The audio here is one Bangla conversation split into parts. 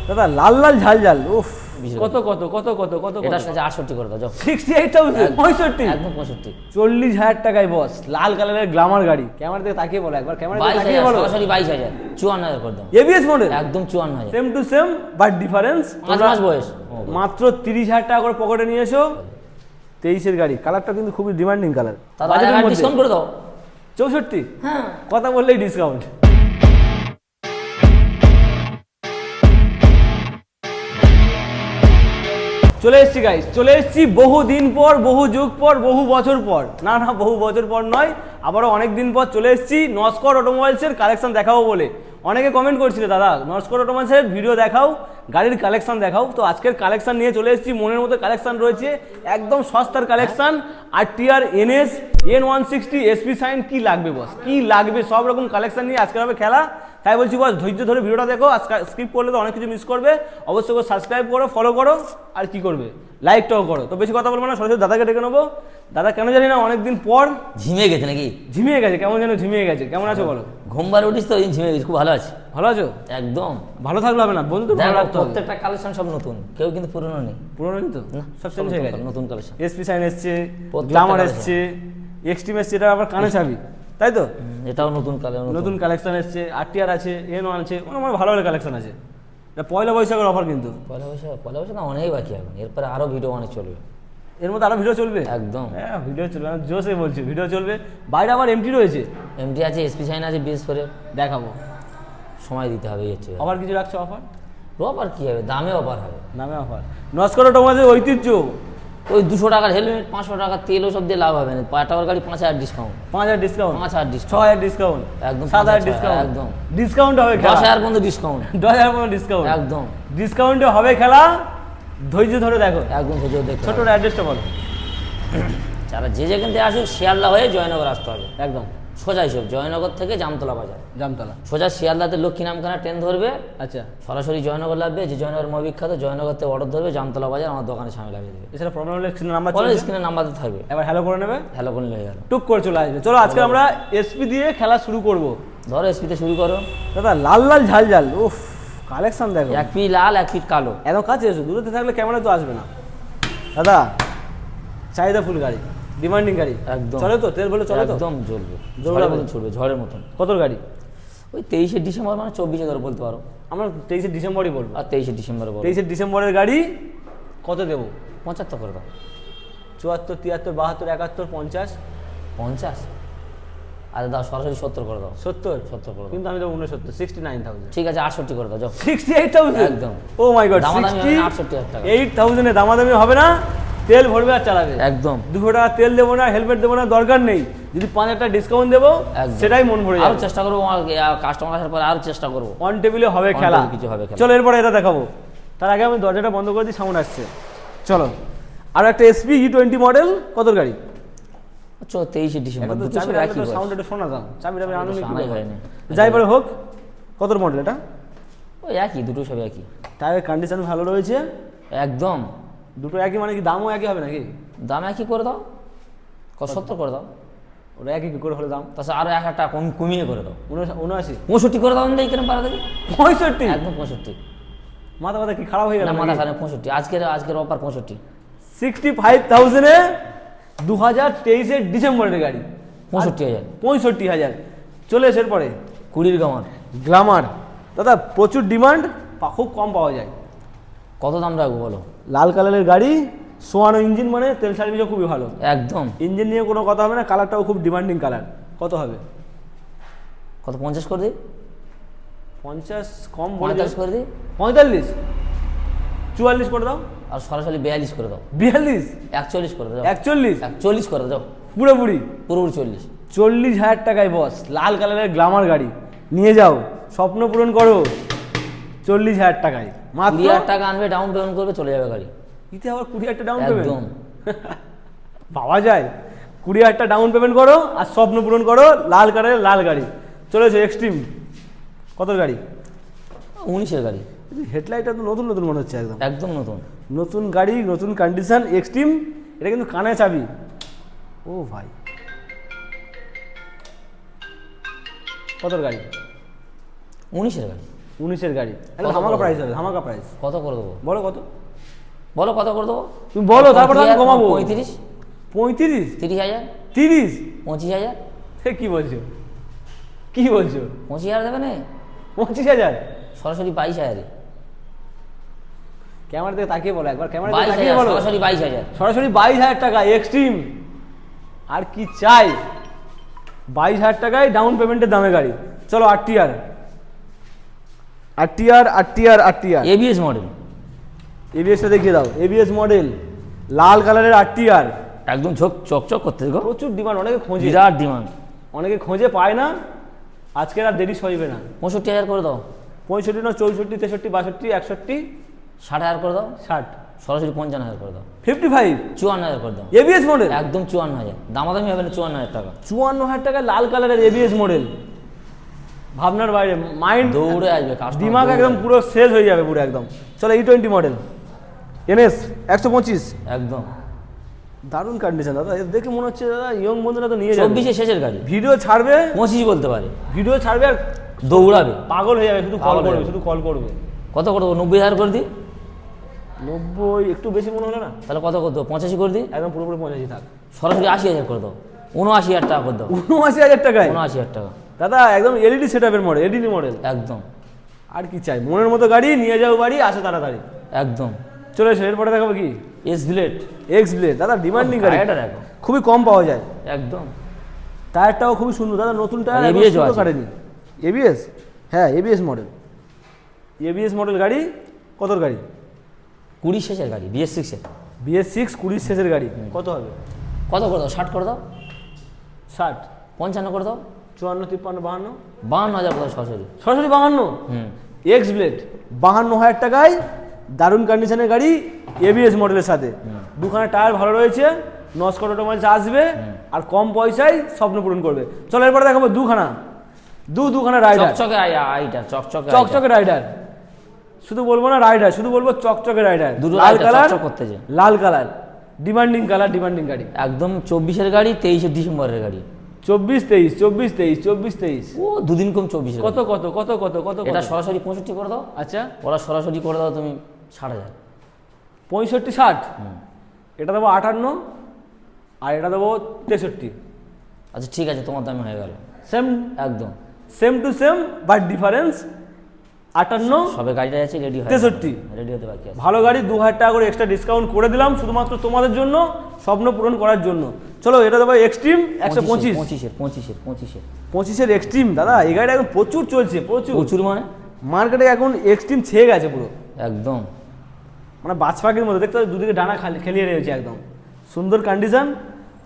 দাদা লাল লাল ঝাল ঝাল উফ কত কত কত কত কত এটা 68 করে দাও যাও 68,000 65 একদম 65 40,000 টাকায় বস লাল কালারের গ্ল্যামার গাড়ি ক্যামেরা দিকে তাকিয়ে বলো একবার ক্যামেরা দিকে তাকিয়ে বলো সরাসরি 22,000 54,000 করে দাও এবিএস মডেল একদম 54,000 same to same but difference 5 মাস বয়স মাত্র 30,000 টাকা করে পকেটে নিয়ে এসো 23 এর গাড়ি কালারটা কিন্তু খুবই ডিমান্ডিং কালার তাহলে ডিসকাউন্ট করে দাও 64 হ্যাঁ কথা বললেই ডিসকাউন্ট চলে এসেছি গাইস চলে এসেছি বহু দিন পর বহু যুগ পর বহু বছর পর না বহু বছর পর নয় আবারও অনেক দিন পর চলে এসেছি নস্কর অটোমোবাইলসের কালেকশন দেখাবো বলে অনেকে কমেন্ট করছিল দাদা নস্কর অটোমোবাইলসের ভিডিও দেখাও গাড়ির কালেকশন দেখাও তো আজকের কালেকশন নিয়ে চলে এসেছি মনের মতো কালেকশন রয়েছে একদম সস্তার কালেকশন আর TR NS N160 SP Shine কি লাগবে বস কি লাগবে সব রকম কালেকশন নিয়ে আজকে হবে খেলা তাই বলছি বস ধৈর্য ধরে ভিডিওটা দেখো স্কিপ করলে তো অনেক কিছু মিস করবে অবশ্যই করে সাবস্ক্রাইব করো ফলো করো আর কি করবে লাইকটাও করো তো বেশি কথা বলবো না সরাসরি দাদাকে ডেকে নেবো দাদা কেন জানি না অনেকদিন পর ঝিমিয়ে গেছে নাকি ঝিমিয়ে গেছে কেমন যেন ঝিমিয়ে গেছে কেমন আছো বলো ঘুমবার উঠিস তো ঝিমিয়ে গেছে খুব ভালো আছে ভালো আছো একদম ভালো থাকলে হবে না বন্ধু তো ভালো রাখতে হবে প্রত্যেকটা কালেকশন সব নতুন কেউ কিন্তু পুরনো নেই পুরনো নেই তো সব চেঞ্জ হয়ে গেছে নতুন কালেকশন এসপি সাইন এসছে গ্ল্যামার এসছে এক্সট্রিম এসছে এটা আবার কানে চাবি তাই তো এটাও নতুন নতুন কালেকশন এসছে আরটিআর আছে N1 আছে আমার ভালো ভালো কালেকশন আছে এটা পয়লা বৈশাখের অফার কিন্তু পয়লা বৈশাখ না অনেক বাকি এখন এরপরে আরো ভিডিও অনেক চলবে এর মধ্যে আরো ভিডিও চলবে একদম হ্যাঁ ভিডিও চলবে আমি জোসে বলছি ভিডিও চলবে বাইরে আবার এমটি রয়েছে এমটি আছে এসপি সাইন আছে বিশেষ করে দেখাবো সময় দিতে হবে এই হচ্ছে অফার কিছু রাখছো অফার অফার কি হবে দামে অফার হবে নামে অফার নস্কর অটোমোবাইলের ঐতিহ্য ওই 200 টাকার হেলমেট 500 টাকার তেল ওসব দিয়ে লাভ হবে না 5 টাকার গাড়ি 5,000 ডিসকাউন্ট 5,000 ডিসকাউন্ট 5,000 ডিসকাউন্ট 6,000 ডিসকাউন্ট একদম 7,000 ডিসকাউন্ট একদম ডিসকাউন্ট হবে 10,000 পর্যন্ত ডিসকাউন্ট 10,000 পর্যন্ত ডিসকাউন্ট একদম ডিসকাউন্টে হবে খেলা ধৈর্য ধরে দেখো একদম ধৈর্য দেখো ছোট অ্যাড্রেসটা বলো যারা যে যেখান থেকে আসুক শিয়ালদা হয়ে জয়নগর আসতে হবে একদম সোজা হিসেব জয়নগর থেকে জামতলা বাজার জামতলা সোজা শিয়ালদাতে লক্ষ্মীনামখানা ট্রেন ধরবে আচ্ছা সরাসরি জয়নগর লাগবে যে জয়নগর বিখ্যাত জয়নগর থেকে অর্ডার ধরবে জামতলা বাজার আমার দোকানে সামনে লাগিয়ে দেবে এছাড়া প্রবলেম হলে স্ক্রিনে নাম্বার পরে চলছে স্ক্রিনে নাম্বার থাকবে এবার হ্যালো করে নেবে হ্যালো করে হয়ে গেল টুক করে চলে আসবে চলো আজকে আমরা এসপি দিয়ে খেলা শুরু করব ধরো এসপিতে শুরু করো দাদা লাল লাল ঝাল ঝাল উফ কালেকশন দেখো এক পিঠ লাল এক পিঠ কালো এত কাছে এসো দূরতে থাকলে ক্যামেরা তো আসবে না দাদা চাহিদা ফুল গাড়ি ডিমান্ডিং গাড়ি একদম চলে তো তেল বলে চলে তো একদম জ্বলবে দৌড়াবে। ঝড়ের মতন চলবে ঝড়ের মতন কত গাড়ি ওই 23শে ডিসেম্বর মানে 24শে ধরো বলতে পারো আমরা 23শে ডিসেম্বরই বলবো আর 23শে ডিসেম্বরে বলো 23শে ডিসেম্বরের গাড়ি কত দেবো 75 করে দাও 74 73 72 71 50 50 আরে দাও সরাসরি 70 করে দাও 70 70 করে দাও কিন্তু আমি দেবো 69 69,000 ঠিক আছে 68 করে দাও যাও 68,000 একদম ও মাই গড দামাদামি হবে না, 68,000 টাকা 8,000 এ দামাদামি হবে না তেল ভরবে আর চালাবে একদম 200 টাকা তেল দেবো না হেলমেট দেবো না দরকার নেই যদি 5,000 টাকা ডিসকাউন্ট দেবো একদম। সেটাই মন ভরে আরো যাবে চেষ্টা করবো কাস্টমার আসার পরে আরো চেষ্টা করবো অন টেবিলে হবে On খেলা table কিছু হবে খেলা। চলো এরপরে এটা দেখাবো তার আগে আমি দরজাটা বন্ধ করে দিই সাউন্ড আসছে চলো আর একটা এসপি E20 মডেল কত গাড়ি 23শে ডিসেম্বর দুটো চাবি সব একই বয়স। সাউন্ড একটু শোনা যাও চাবিটা আমি আনুন শোনাই হয়নি। যাই পারে হোক কত মডেল এটা ওই একই দুটো সব একই টায়ারের কন্ডিশন ভালো রয়েছে একদম দুটো একই মানে কি দামও একই হবে নাকি দাম একই করে দাও 70 করে দাও ওটা একই কি করে হলে দাম তাছাড়া আরো 1 টাকা কমিয়ে করে দাও 79 65 করে দাও না এখানে পারা দেবে 65 একদম 65 মাথা মাথা কি খারাপ হয়ে গেল না মাথা খানে 65 আজকের অফার 65 65,000 এ 2023 এর ডিসেম্বরের গাড়ি 65,000 65,000 চলে এসে পরে 20 গামার গ্ল্যামার দাদা প্রচুর ডিমান্ড খুব কম পাওয়া যায় কত দাম রাখবো বলো লাল কালারের গাড়ি সোয়ানো ইঞ্জিন মানে তেল সার্ভিসও খুবই ভালো একদম ইঞ্জিন নিয়ে কোনো কথা হবে না কালারটাও খুব ডিমান্ডিং কালার কত হবে কত 50 করে দিই 50 কম বলে 45 করে দিই 45 44 করে দাও আর সরাসরি 42 করে দাও 42 41 করে দাও 41 41 করে দাও পুরোপুরি পুরোপুরি 40 40,000 টাকায় বস লাল কালারের গ্ল্যামার গাড়ি নিয়ে যাও স্বপ্ন পূরণ করো 40,000 টাকায় মাত্র 20,000 টাকা আনবে ডাউন পেমেন্ট করবে চলে যাবে গাড়ি ইতে আবার 20,000 টাকা ডাউন একদম পেমেন্ট পাওয়া যায় 20,000 টাকা ডাউন পেমেন্ট করো আর স্বপ্ন পূরণ করো লাল কালারের লাল গাড়ি চলেছে এক্সট্রিম কত গাড়ি 19-এর গাড়ি হেডলাইটটা তো নতুন নতুন মনে হচ্ছে একদম একদম নতুন নতুন গাড়ি নতুন কন্ডিশন এক্সট্রিম এটা কিন্তু কানে চাবি ও ভাই কত গাড়ি 19-এর গাড়ি 19-এর গাড়ি, একটা কত ধামাকা করে? প্রাইস হবে, ধামাকা প্রাইস। কত করে দেবো? বলো কত, বলো কত করে দেবো? তুমি বলো তারপর আমি কমাবো। 35, 35, 30,000, 30, 25,000, সে কি বলছো, কি বলছো? 25,000 দেবে না? 25,000? সরাসরি 22,000, ক্যামেরা থেকে তাকিয়ে বলো একবার, ক্যামেরা থেকে 22,000, তাকিয়ে বলো। সরাসরি 22,000। সরাসরি 22,000 টাকা এক্সট্রিম, আর কি চাই? 22,000 টাকায় ডাউন পেমেন্টের দামে গাড়ি। চলো RTR, RTR, RTR, RTR, ABS model, এবিএসটা দেখিয়ে দাও। এবিএস মডেল, লাল কালারের আরটিআর, একদম চকচক করতে দেখো, প্রচুর ডিমান্ড, অনেকে খোঁজে, বিরাট ডিমান্ড। অনেকে খোঁজে পায় না, আজকের আর দেরি সইবে না। 65,000 করে দাও, 65 না 64, 63, 62, 61, 60,000 করে দাও, 60, সরাসরি 55,000 করে দাও, 55, 54,000 করে দাও, এবিএস মডেল, একদম 54,000, দামাদামি হবে না, 54,000 টাকা। 54,000 টাকা লাল কালারের এবিএস মডেল, ভাবনার বাইরে, মাইন্ড দৌড়ে আসবে কাস্টমার, দিমাগ একদম পুরো শেষ হয়ে যাবে পুরো একদম। চলো E20 মডেল, এনএস 125, একদম দারুণ কন্ডিশন দাদা, এ দেখে মনে হচ্ছে দাদা ইয়ং বন্ধুরা তো নিয়ে যাবে। 24-এর শেষের গাড়ি, ভিডিও ছাড়বে, 25 বলতে পারে, ভিডিও ছাড়বে আর দৌড়াবে, পাগল হয়ে যাবে, শুধু কল পাগল হয়ে করবে, যাবে। শুধু কল করবে। কত করে দেবো? 90,000 করে দিই, 90 একটু বেশি মনে হলো না? তাহলে কত করে দেবো? 85 করে দিই, একদম পুরোপুরি 85 থাক। সরাসরি 80,000 করে দাও, 79,000 টাকা করে দাও, 79,000 টাকায় 79,000 টাকা, দাদা একদম এলইডি সেটআপের মডেল, এলইডি মডেল, একদম আর কি চাই? মনের মতো গাড়ি নিয়ে যাও বাড়ি, আসো তাড়াতাড়ি। একদম। চলে এসো, এরপরে দেখাবো কি? এস ব্লেড, এক্স ব্লেড, দাদা ডিমান্ডিং গাড়ি, গাড়িটা দেখো, খুবই কম পাওয়া যায়, একদম টায়ারটাও খুবই সুন্দর দাদা, নতুন টায়ার, আর ABS ও আছে। কাটেনি। এবিএস, হ্যাঁ এবিএস মডেল, এবিএস মডেল গাড়ি। কতর গাড়ি? 20 শেষের গাড়ি, BS6 এর। BS6 20 শেষের গাড়ি, কত হবে? কত করে দাও? 60 করে দাও, 60, 55 করে দাও, 54, 53, 52, 52,000 করে দাও সরাসরি। সরাসরি 52। হুম, এক্স ব্লেড 52,000 টাকায়, দারুণ কন্ডিশনের গাড়ি, এবিএস মডেলের সাথে, দুখানা টায়ার ভালো রয়েছে, নস্কট অটোমোবাইলস আসবে, আর কম পয়সায় স্বপ্ন পূরণ করবে। চলো এরপরে দেখাবো দুখানা রাইডার, চকচকে আইটার, চকচকে চকচকে রাইডার, শুধু বলবো না রাইডার, শুধু বলবো চকচকে রাইডার, দুটো লাল rider কালার, চকচক করতেছে। লাল কালার, ডিমান্ডিং কালার, ডিমান্ডিং গাড়ি। একদম 24-এর গাড়ি, 23 ডিসেম্বরের গাড়ি। 24, 23, 24, 23, 24, 23, ও দুদিন কম 24-এর কত কত কত কত কত এটা কত? সরাসরি 65 করে দাও, আচ্ছা, ওরা সরাসরি করে দাও তুমি 60,000। 65, 60, এটা দেবো 58, আর এটা দেবো 63। আচ্ছা ঠিক আছে, তোমার দামে হয়ে গেল, সেম, একদম same to same, but difference. 58, সবে গাড়িটা আছে রেডি হয়, 63, রেডি হতে বাকি আছে। ভালো গাড়ি, 2,000 টাকা করে এক্সট্রা ডিসকাউন্ট করে দিলাম শুধুমাত্র তোমাদের জন্য, স্বপ্ন পূরণ করার জন্য। চলো এটা দেবো এক্সট্রিম 125, 25-এর এক্সট্রিম। দাদা এই গাড়িটা এখন প্রচুর চলছে, প্রচুর প্রচুর মানে মার্কেটে এখন এক্সট্রিম ছেয়ে গেছে পুরো, একদম মানে বাজপাখির মতো দেখতে, দুদিকে ডানা খেলিয়ে রয়েছে একদম সুন্দর কন্ডিশন।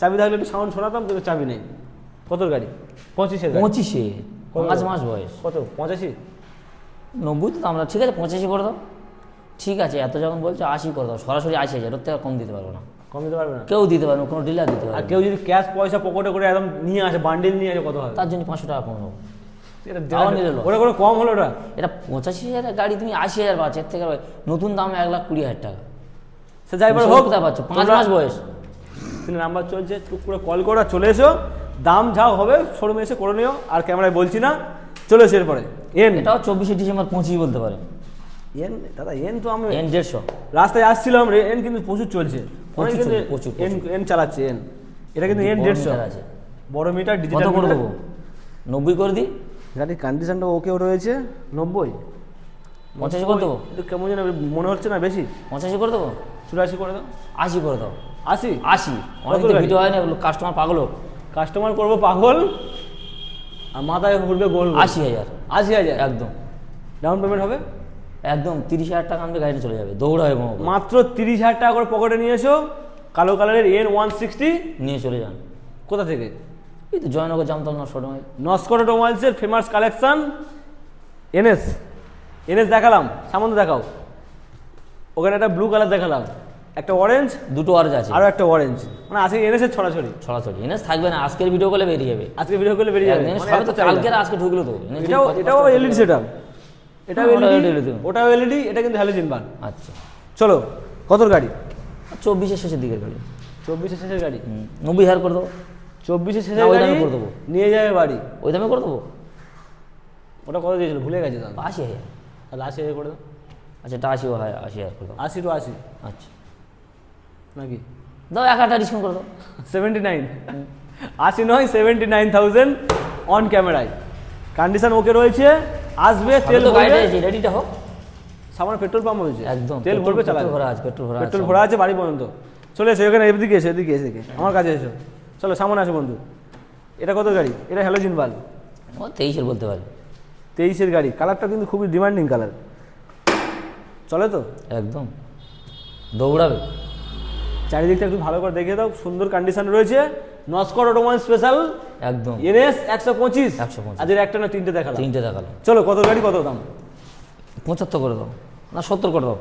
চাবি থাকলে একটু সাউন্ড শোনাতাম, কিন্তু চাবি নেই। কত গাড়ি? 25-এর গাড়ি। 25-এ 5 মাস বয়স। কত? 85, 90 তো আমরা, ঠিক আছে 85 করে দাও, ঠিক আছে এত যখন বলছো 80 করে দাও, সরাসরি 80,000, ওর থেকে কম দিতে পারবো না, কম দিতে পারবে না? কেউ দিতে পারবে না, কোনো ডিলার দিতে আর পারবে না। কেউ যদি ক্যাশ পয়সা পকেটে করে একদম নিয়ে আসে, বান্ডিল নিয়ে আসে, কত হবে? তার জন্য 500 টাকা কম হবে। এটা তাও নিলে loss। ওটা করে কম হলো ওটা। এটা 85,000 গাড়ি তুমি 80,000 পাচ্ছ, এর থেকে নতুন দাম 1,20,000 টাকা। সে যাই বলে তুমি হোক, কোথায় পাচ্ছ? 5 মাস বয়স। তিনি নাম্বার চলছে, টুক করে কল করো, চলে এসো, দাম যা হবে শোরুমে এসে করে নিও, আর ক্যামেরায় বলছি না। চলে এসো এরপরে এন, এটাও 24 ডিসেম্বর 25 বলতে পারে। এন দাদা, এন তো আমি এন 150, রাস্তায় আসছিলাম, এন কিন্তু প্রচুর চলছে, অনেক প্রচুর কিন্তু চলছে, প্রচুর, এন এন চালাচ্ছে এন, এটা কিন্তু এন বড় 150 মিটার আছে। বড় মিটার, কত ডিজিটাল করে মিটার। দেবো? 90 করে দিই, গাড়ির কন্ডিশনটা ওকেও রয়েছে। 90, 85 করে দেবো, কিন্তু কেমন যেন মনে হচ্ছে না বেশি। 85 করে দেবো, 84 করে দাও, 80 করে দাও, 80। 80। অনেক কত গাড়ি? ভিডিও হয় না, কাস্টমার পাগল হোক। কাস্টমার করবো পাগল, আর মাথায় ঘুরবে গোল। 80,000 80,000 একদম, ডাউন পেমেন্ট হবে একদম 30,000 টাকা আমাদের গাড়িটা চলে যাবে, দৌড়া হবে মোমো, মাত্র 30,000 টাকা করে পকেটে নিয়ে এসো। কালো কালারের এন 160, নিয়ে চলে যান। কোথা থেকে? এই তো জয়নগর জামতলা শোরুমে। নস্কট অটোমোবাইলসের ফেমাস কালেকশন এনএস। এনএস দেখালাম, সামনে দেখাও। ওখানে একটা ব্লু কালার দেখালাম, একটা অরেঞ্জ, দুটো আর্জ আছে, আরও একটা অরেঞ্জ, মানে আজকে এনএসের ছড়াছড়ি। ছড়াছড়ি। এনএস থাকবে না, আজকের ভিডিও করলে বেরিয়ে যাবে, আজকে ভিডিও করলে বেরিয়ে যাবে, এনএস মানে সবে এত তো চাহিদা। কালকে আর আজকে ঢুকলো তো। NS এটাও কত এটাও কষ্ট এলইডি করে। সেটআপ, এটাও হ্যাঁ, ওটাও এলইডি, LED ওটাও এলইডি, এটা কিন্তু হ্যালোজেন বাল্ব। আচ্ছা, চলো কতর গাড়ি? 24-এর শেষের দিকের গাড়ি। 24-এর শেষের গাড়ি। 90,000 করে দেবো, 24-এর না, শেষের ওই গাড়ি দামে করে দেবো। নিয়ে যাবে বাড়ি। ওই দামে করে দেবো, ওটা কত দিয়েছিল ভুলে গেছে দাম। 80,000। তাহলে 80,000 করে দাও। আচ্ছা এটা 80 হয়, 80,000 করে দাও। 80 to 80 আচ্ছা নাকি দাও, 1,000 ডিসকাউন্ট করে দাও। 79, 80 নয় 79,000 অন ক্যামেরায়। কন্ডিশন ওকে রয়েছে, আসবে তেল তো গাড়িটা ভরবে, রেডিটা হোক সামনে পেট্রোল পাম্প হয়েছে, একদম। তেল ভরবে চালাবে, পেট্রোল ভরা আছে, পেট্রোল ভরা আছে। পেট্রোল ভরা আছে বাড়ি পর্যন্ত। চলে এসো এখানে, এদিকে এসো, এদিকে এদিকে আমার কাছে এসো, চলো সামনে আসো বন্ধু। এটা কত গাড়ি? এটা হ্যালোজিন বাল্ব, ও 23-এর বলতে পারি। 23-এর গাড়ি। কালারটা কিন্তু খুবই ডিমান্ডিং কালার, চলে তো একদম দৌড়াবে। চারিদিকটা একটু ভালো করে দেখে দাও, সুন্দর কন্ডিশন রয়েছে। নস্কর অটোমোবাইল স্পেশাল একদম এনএস 125। 125 আজের একটা না তিনটে দেখালাম, 3টে দেখালো। চলো কত গাড়ি কত দাম? 75 করে দাও, না 70 করে দাও।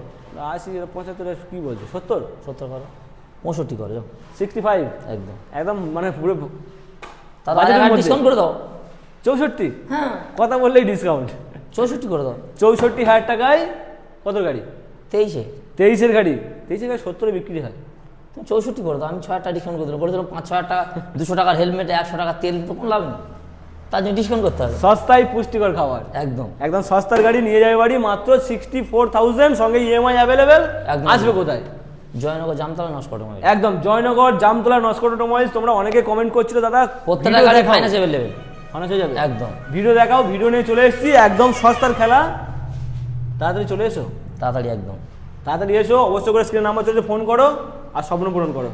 80, 75 কি বলছো? 70, 70 করো, 65 করে যাও। 65 একদম একদম মানে পুরো তাহলে বাজেটের 1,000 মধ্যে। ডিসকাউন্ট করে দাও। 64, হ্যাঁ কথা বললেই ডিসকাউন্ট। 64 করে দাও। 64,000 টাকায় কত গাড়ি? 23-এ 23-এর গাড়ি, 23-এর গাড়ি 70-এ বিক্রি হয়। তুমি 64 করে দাও, আমি 6,000 টাকা ডিসকাউন্ট করে দিলাম। বলেছিলাম 5-6,000 টাকা, 200 টাকার হেলমেট, 100 টাকা তেল, তো কোনো লাভ নেই, তার জন্য ডিসকাউন্ট করতে হবে। সস্তায় পুষ্টিকর খাবার, একদম একদম সস্তার গাড়ি নিয়ে যাবে বাড়ি মাত্র 64,000, সঙ্গে ইএমআই অ্যাভেলেবেল। একদম। আসবে কোথায়? জয়নগর জামতলা নস্কর অটোমোবাইল। একদম জয়নগর জামতলা নস্কর অটোমোবাইলস। তোমরা অনেকে কমেন্ট করছিল দাদা প্রত্যেকটা গাড়ি ফাইন্যান্স অ্যাভেলেবেল। ফাইন্যান্স হয়ে যাবে, একদম ভিডিও দেখাও। ভিডিও নিয়ে চলে এসেছি, একদম সস্তার খেলা। তাড়াতাড়ি চলে এসো, তাড়াতাড়ি একদম। তাড়াতাড়ি এসো, অবশ্যই করে স্ক্রিনে নাম্বার চলছে, ফোন করো আর স্বপ্ন পূরণ করো।